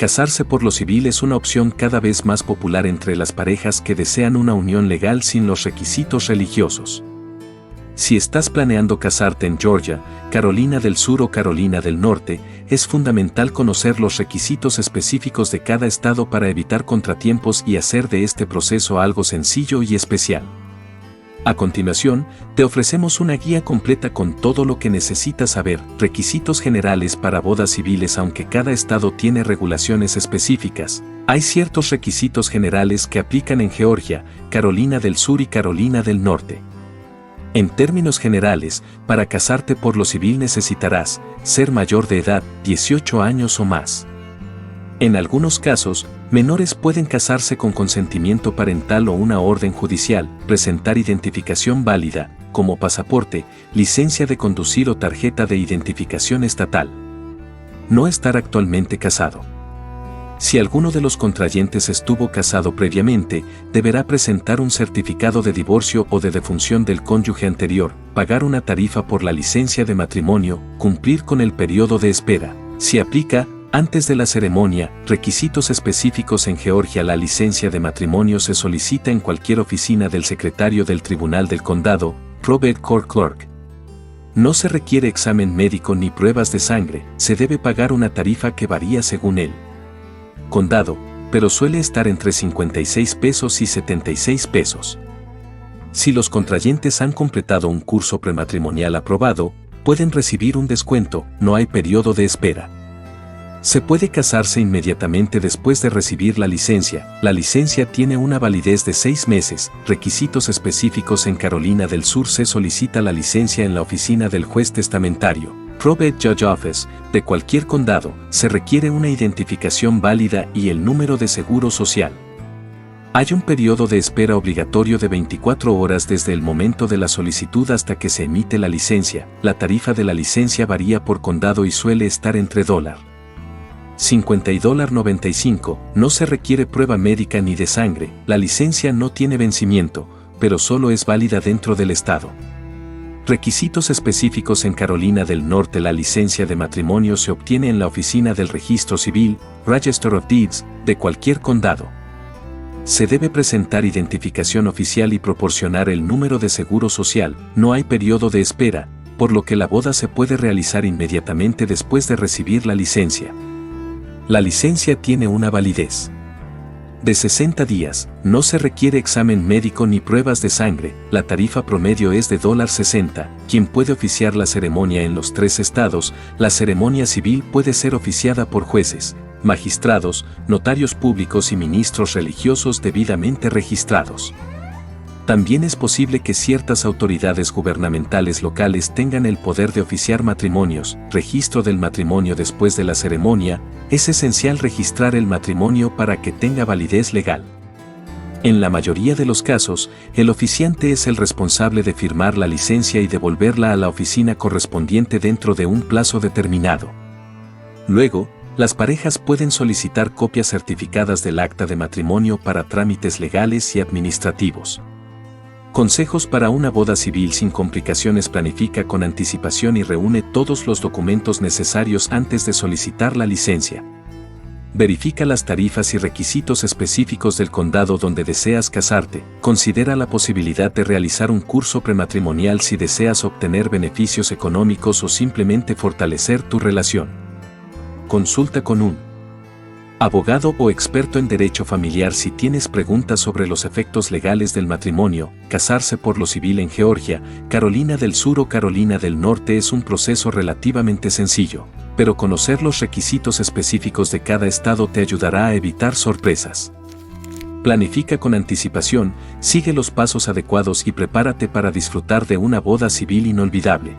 Casarse por lo civil es una opción cada vez más popular entre las parejas que desean una unión legal sin los requisitos religiosos. Si estás planeando casarte en Georgia, Carolina del Sur o Carolina del Norte, es fundamental conocer los requisitos específicos de cada estado para evitar contratiempos y hacer de este proceso algo sencillo y especial. A continuación, te ofrecemos una guía completa con todo lo que necesitas saber. Requisitos generales para bodas civiles. Aunque cada estado tiene regulaciones específicas, hay ciertos requisitos generales que aplican en Georgia, Carolina del Sur y Carolina del Norte. En términos generales, para casarte por lo civil necesitarás ser mayor de edad, 18 años o más. En algunos casos, menores pueden casarse con consentimiento parental o una orden judicial, presentar identificación válida, como pasaporte, licencia de conducir o tarjeta de identificación estatal. No estar actualmente casado. Si alguno de los contrayentes estuvo casado previamente, deberá presentar un certificado de divorcio o de defunción del cónyuge anterior, pagar una tarifa por la licencia de matrimonio, cumplir con el periodo de espera. Si aplica, antes de la ceremonia, requisitos específicos en Georgia. La licencia de matrimonio se solicita en cualquier oficina del secretario del Tribunal del Condado, Probate Court Clerk. No se requiere examen médico ni pruebas de sangre, se debe pagar una tarifa que varía según el condado, pero suele estar entre 56 pesos y 76 pesos. Si los contrayentes han completado un curso prematrimonial aprobado, pueden recibir un descuento. No hay periodo de espera. Se puede casarse inmediatamente después de recibir la licencia. La licencia tiene una validez de 6 meses. Requisitos específicos en Carolina del Sur. Se solicita la licencia en la oficina del juez testamentario, Probate Judge Office, de cualquier condado. Se requiere una identificación válida y el número de seguro social. Hay un periodo de espera obligatorio de 24 horas desde el momento de la solicitud hasta que se emite la licencia. La tarifa de la licencia varía por condado y suele estar entre $50 y $95. No se requiere prueba médica ni de sangre. La licencia no tiene vencimiento, pero solo es válida dentro del estado. Requisitos específicos en Carolina del Norte. La licencia de matrimonio se obtiene en la oficina del registro civil, Register of Deeds, de cualquier condado. Se debe presentar identificación oficial y proporcionar el número de seguro social. No hay periodo de espera, por lo que la boda se puede realizar inmediatamente después de recibir la licencia. La licencia tiene una validez de 60 días, no se requiere examen médico ni pruebas de sangre. La tarifa promedio es de $60. Quien puede oficiar la ceremonia en los 3 estados. La ceremonia civil puede ser oficiada por jueces, magistrados, notarios públicos y ministros religiosos debidamente registrados. También es posible que ciertas autoridades gubernamentales locales tengan el poder de oficiar matrimonios. Registro del matrimonio después de la ceremonia. Es esencial registrar el matrimonio para que tenga validez legal. En la mayoría de los casos, el oficiante es el responsable de firmar la licencia y devolverla a la oficina correspondiente dentro de un plazo determinado. Luego, las parejas pueden solicitar copias certificadas del acta de matrimonio para trámites legales y administrativos. Consejos para una boda civil sin complicaciones. Planifica con anticipación y reúne todos los documentos necesarios antes de solicitar la licencia. Verifica las tarifas y requisitos específicos del condado donde deseas casarte. Considera la posibilidad de realizar un curso prematrimonial si deseas obtener beneficios económicos o simplemente fortalecer tu relación. Consulta con un abogado o experto en derecho familiar si tienes preguntas sobre los efectos legales del matrimonio. Casarse por lo civil en Georgia, Carolina del Sur o Carolina del Norte es un proceso relativamente sencillo, pero conocer los requisitos específicos de cada estado te ayudará a evitar sorpresas. Planifica con anticipación, sigue los pasos adecuados y prepárate para disfrutar de una boda civil inolvidable.